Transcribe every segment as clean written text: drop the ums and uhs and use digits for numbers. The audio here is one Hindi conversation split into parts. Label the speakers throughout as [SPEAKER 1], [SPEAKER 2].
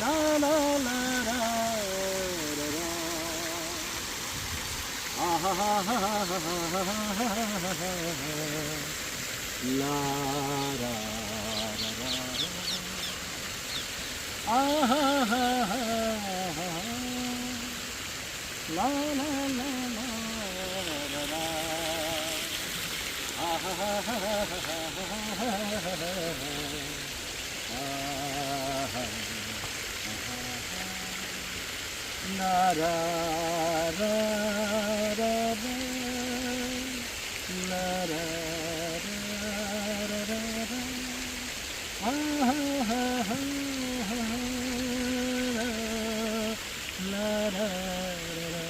[SPEAKER 1] ला ला ला रा रा रा, आ हा हा हा हा हा हा हा हा, ला रा रा रा रा, आ हा हा हा हा, ला ला ला ला रा रा, आ हा हा हा हा हा हा, ना रा रा रा रा, ला रा रा रा रा, आ हा हा हा हा, ला रा रा रा,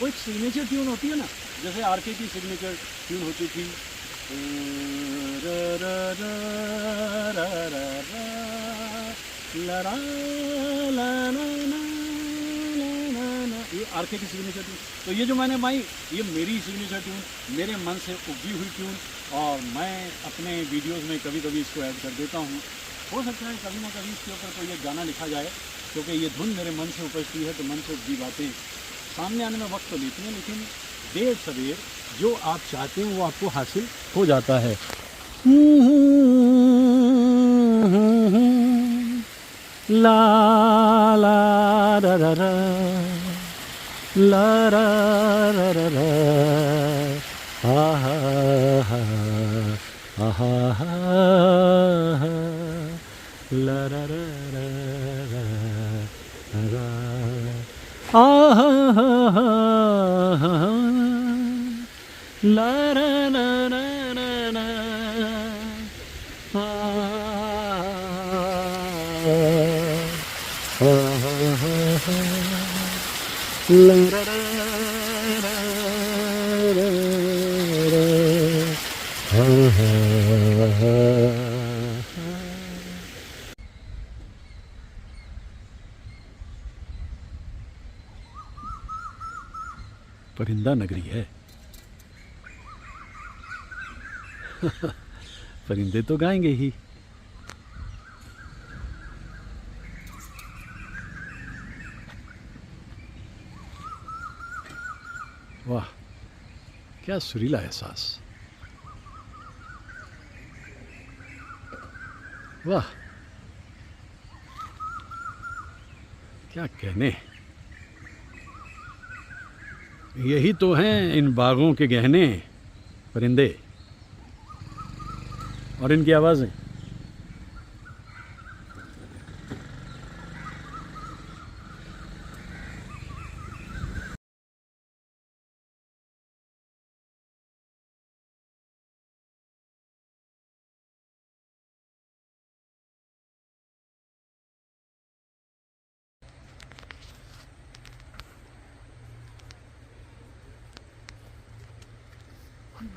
[SPEAKER 1] वो एक सिग्नेचर ट्यून होती है ना, जैसे आरके की सिग्नेचर ट्यून होती थी, रा रा रा रा रा रा, ला ला ला ला ला ला, ये आरके की सिग्नेचर ट्यून। तो ये जो मैंने भाई, ये मेरी सिग्नेचर ट्यून, मेरे मन से उगी हुई ट्यून, और मैं अपने वीडियोस में कभी कभी इसको ऐड कर देता हूँ। हो सकता है कभी ना कभी इसके ऊपर कोई एक गाना लिखा जाए, क्योंकि ये धुन मेरे मन से उपजती है, तो मन से उपजी बातें सामने आने में वक्त तो लेती हैं, लेकिन देर सवेर जो आप चाहते हैं वो आपको हासिल हो जाता है। ला ला रा रा रा, ला रा रा रा रा, हा हा हा हा हा, ला रा रा रा रा रा, आ हा हा हा, ला रा रा रा रा, ला रा रा रा रा, परिंदा नगरी है। परिंदे तो गाएंगे ही। वाह, क्या सुरीला एहसास, वाह क्या कहने। यही तो हैं इन बागों के गहने, परिंदे और इनकी आवाज़ें।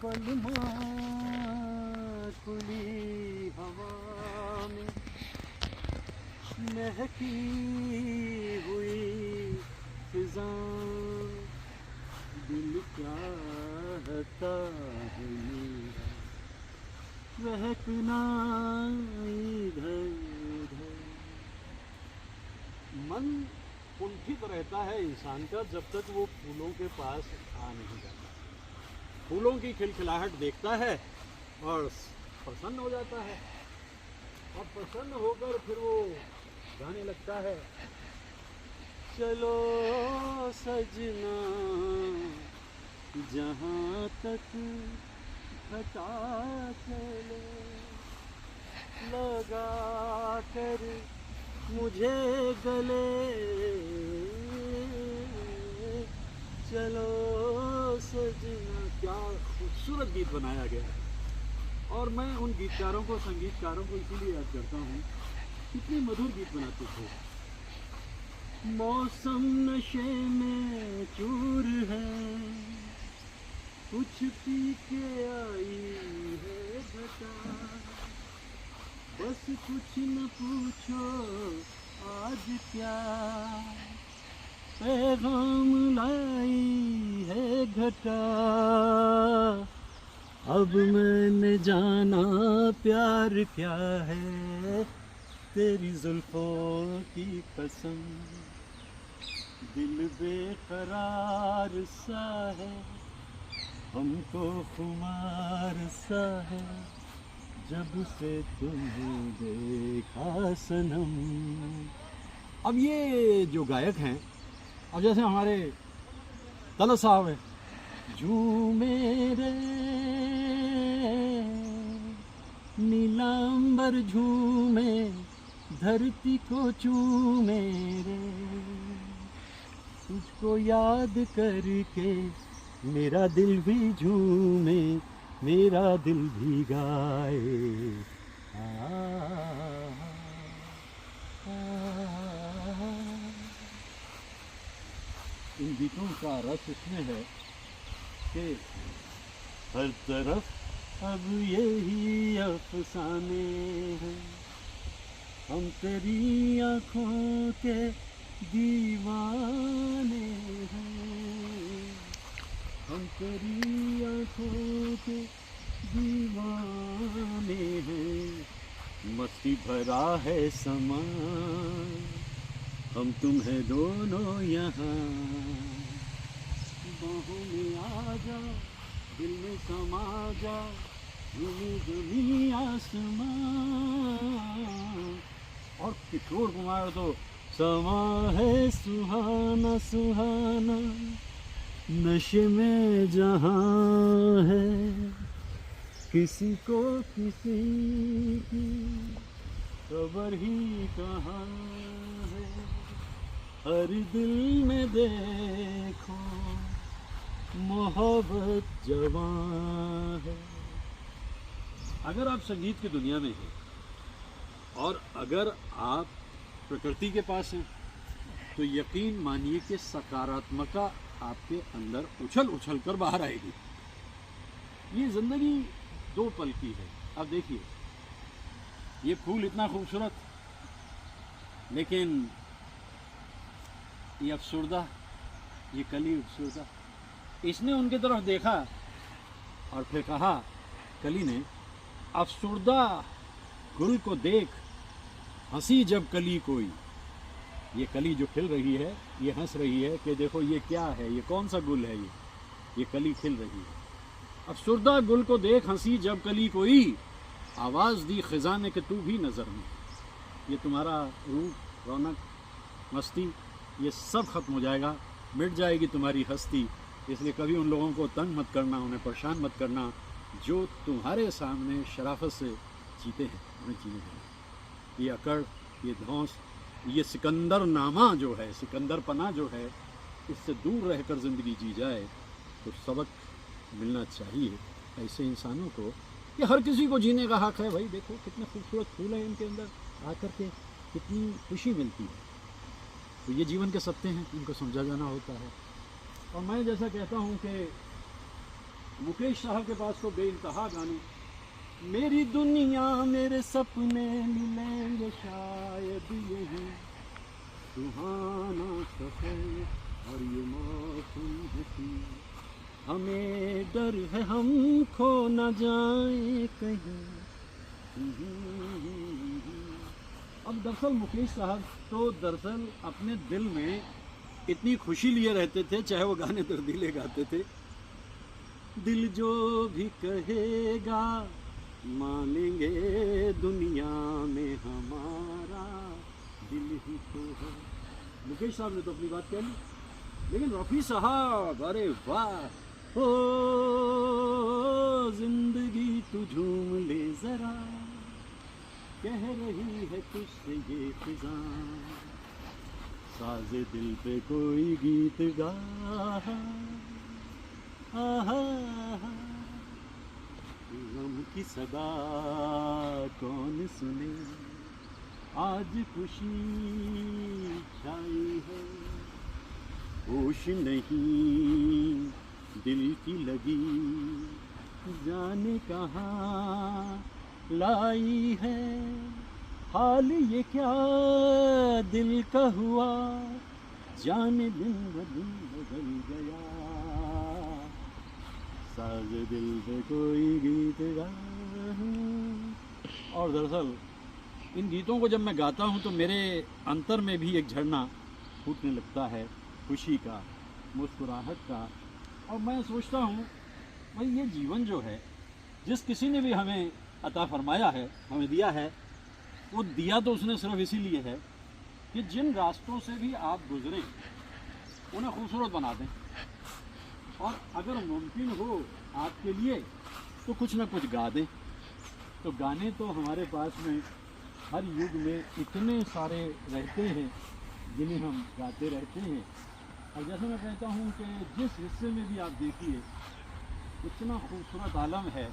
[SPEAKER 1] बलमा खुली हवा में महकी हुई फिजा, दिल चाहता है मेरा बहकना इधर उधर। मन कुंठित रहता है इंसान का जब तक वो फूलों के पास आ नहीं जाता, फूलों की खिलखिलाहट देखता है और प्रसन्न हो जाता है, और प्रसन्न होकर फिर वो गाने लगता है, चलो सजना जहाँ तक घटा चले, लगा कर मुझे गले, चलो सजना। क्या खूबसूरत गीत बनाया गया है, और मैं उन गीतकारों को, संगीतकारों को इसीलिए याद करता हूँ, कितने मधुर गीत बनाते थे। मौसम नशे में चूर है, कुछ पी के आई है घटा, बस कुछ न पूछो आज क्या पैगाम लाई है घटा, अब मैंने जाना प्यार क्या है, तेरी जुल्फों की कसम। दिल बेकरार सा है, हमको खुमार सा है, जब से तुम्हें देखा सनम। अब ये जो गायक हैं, अब जैसे हमारे तलत साहब हैं, झूमे रे नीलांबर झूमे, धरती को चूमे रे, तुझको याद करके मेरा दिल भी झूमे, मेरा दिल भी गाए। इन गीतों का रस इसमें है कि हर तरफ अब यही अफसाने हैं, हम तेरी आँखों के दीवाने हैं, हम तेरी आँखों के दीवाने हैं। मस्ती भरा है समा, हम तुम्हें दोनों यहाँ, बाहों में आ जा, दिल में समा जा, झूमे जमी आसमां। और किशोर कुमार तो समा है सुहाना सुहाना, नशे में जहाँ है, किसी को किसी की खबर ही कहाँ है, हर दिल में देखो मोहब्बत जवां है। अगर आप संगीत की दुनिया में हैं और अगर आप प्रकृति के पास हैं, तो यकीन मानिए कि सकारात्मकता आपके अंदर उछल उछल कर बाहर आएगी। ये ज़िंदगी दो पल की है। अब देखिए, ये फूल इतना खूबसूरत, लेकिन ये अफसुर्दा, ये कली अफसुर्दा। इसने उनकी तरफ देखा और फिर कहा, कली ने, अफसुर्दा गुल को देख, हंसी जब कली कोई। ये कली जो खिल रही है, ये हंस रही है कि देखो ये क्या है, ये कौन सा गुल है, ये कली खिल रही है। अफसुर्दा गुल को देख, हंसी जब कली कोई, आवाज़ दी ख़िज़ा ने कि तू भी नज़र में। ये तुम्हारा रूप, रौनक, मस्ती, ये सब ख़त्म हो जाएगा, मिट जाएगी तुम्हारी हस्ती। इसलिए कभी उन लोगों को तंग मत करना, उन्हें परेशान मत करना, जो तुम्हारे सामने शराफत से जीते हैं, उन्हें जीने देना। ये अकड़, ये धौंस, ये सिकंदर नामा जो है, सिकंदर पना जो है, इससे दूर रहकर ज़िंदगी जी जाए तो सबक मिलना चाहिए ऐसे इंसानों को। कि हर किसी को जीने का हक़ है भाई। देखो कितने खूबसूरत फूल हैं, इनके अंदर आकर के कितनी खुशी मिलती है। तो ये जीवन के सत्य हैं, इनको समझा जाना होता है। और मैं जैसा कहता हूँ कि मुकेश साहब के पास तो बेइंतहा गाने, मेरी दुनिया मेरे सपने मिलेंगे शायद यही, सुहाना सफर और ये मौसम हंसी, हमें डर है हम खो न जाए कहीं। अब दरअसल मुकेश साहब तो दरअसल अपने दिल में इतनी खुशी लिए रहते थे, चाहे वो गाने दर्दीले गाते थे। दिल जो भी कहेगा मानेंगे, दुनिया में हमारा दिल ही तो है। मुकेश साहब ने तो अपनी बात कह ली, लेकिन रफ़ी साहब, अरे वाह, ओ जिंदगी तू झूम ले जरा, कह रही है तुझसे ये फिजा, साज़े दिल पे कोई गीत गा, आहा गम की सदा कौन सुने, आज खुशी छाई है, होश नहीं दिल की लगी, जाने कहाँ लाई है, हाल ये क्या दिल का हुआ, जाने दिन ब दिन बदल गया, साज दिल पे कोई गीत गा। और दरअसल इन गीतों को जब मैं गाता हूँ तो मेरे अंतर में भी एक झरना फूटने लगता है, खुशी का, मुस्कुराहट का। और मैं सोचता हूँ भाई ये जीवन जो है, जिस किसी ने भी हमें अता फरमाया है, हमें दिया है, वो दिया तो उसने सिर्फ इसीलिए है कि जिन रास्तों से भी आप गुजरें उन्हें खूबसूरत बना दें। और अगर मुमकिन हो आपके लिए तो कुछ ना कुछ गा दें। तो गाने तो हमारे पास में हर युग में इतने सारे रहते हैं जिन्हें हम गाते रहते हैं। और जैसे मैं कहता हूँ कि जिस हिस्से में भी आप देखिए इतना खूबसूरत आलम है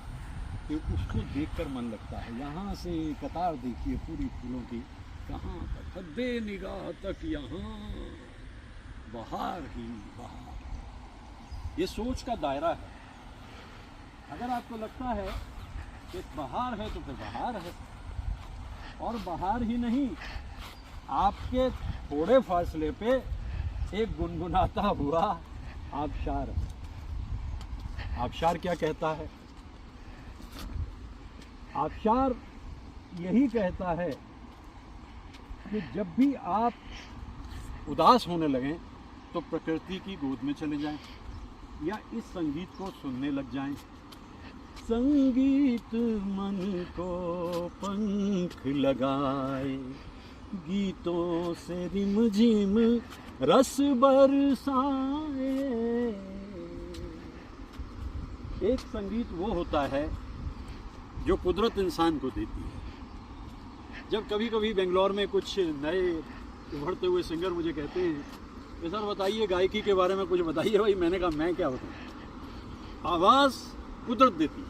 [SPEAKER 1] कि उसको देखकर मन लगता है। यहाँ से कतार देखिए पूरी फूलों की, कहाँ तक हद्दे निगाह तक यहाँ बहार ही बहार। ये सोच का दायरा है। अगर आपको लगता है कि बहार है तो फिर बहार है। और बहार ही नहीं, आपके थोड़े फासले पे एक गुनगुनाता हुआ आबशार। आबशार क्या कहता है? आबशार यही कहता है कि जब भी आप उदास होने लगें तो प्रकृति की गोद में चले जाएं या इस संगीत को सुनने लग जाएं। संगीत मन को पंख लगाए, गीतों से रिमझिम रस बरसाए। एक संगीत वो होता है जो कुदरत इंसान को देती है। जब कभी कभी बेंगलोर में कुछ नए उभरते हुए सिंगर मुझे कहते हैं कि सर बताइए गायकी के बारे में कुछ बताइए। भाई मैंने कहा मैं क्या बताऊँ, आवाज़ कुदरत देती है।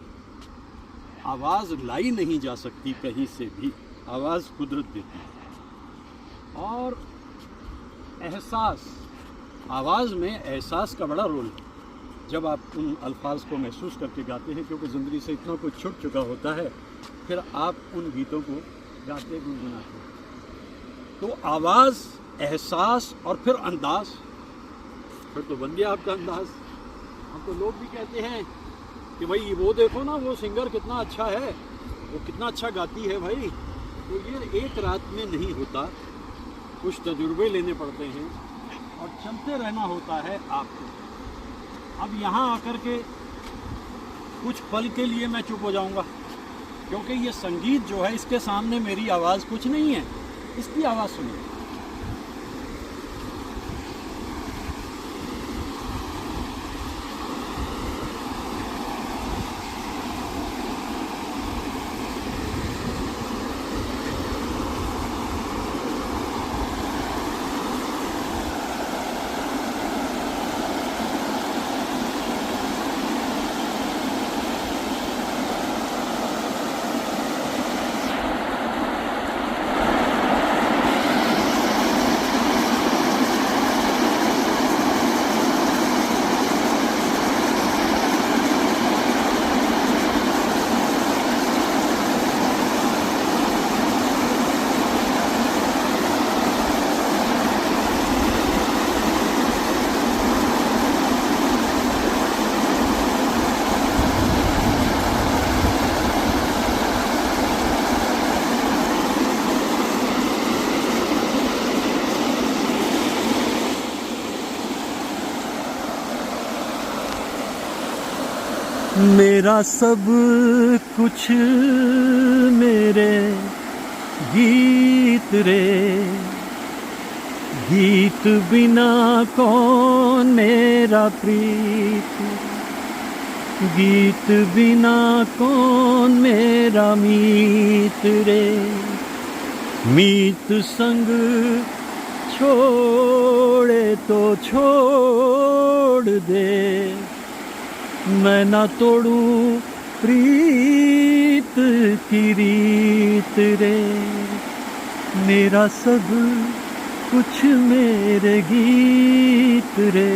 [SPEAKER 1] आवाज़ लाई नहीं जा सकती कहीं से भी, आवाज़ कुदरत देती है। और एहसास, आवाज़ में एहसास का बड़ा रोल है। जब आप उन अल्फाज को महसूस करके गाते हैं, क्योंकि ज़िंदगी से इतना कुछ छूट चुका होता है, फिर आप उन गीतों को गाते गुनगुनाते हैं। तो आवाज़, एहसास और फिर अंदाज, फिर तो बन गया आपका अंदाज। हम तो लोग भी कहते हैं कि भाई वो देखो ना वो सिंगर कितना अच्छा है, वो कितना अच्छा गाती है भाई। तो ये एक रात में नहीं होता, कुछ तजुर्बे लेने पड़ते हैं और चलते रहना होता है आपको। अब यहाँ आकर के कुछ पल के लिए मैं चुप हो जाऊँगा, क्योंकि ये संगीत जो है इसके सामने मेरी आवाज़ कुछ नहीं है। इसकी आवाज़ सुनिए। मेरा सब कुछ मेरे गीत रे, गीत बिना कौन मेरा प्रीत, गीत बिना कौन मेरा मीत रे। मीत संग छोड़े तो छोड़ दे, मैं ना तोड़ूं प्रीत की रीत रे। मेरा सब कुछ मेरे गीत रे।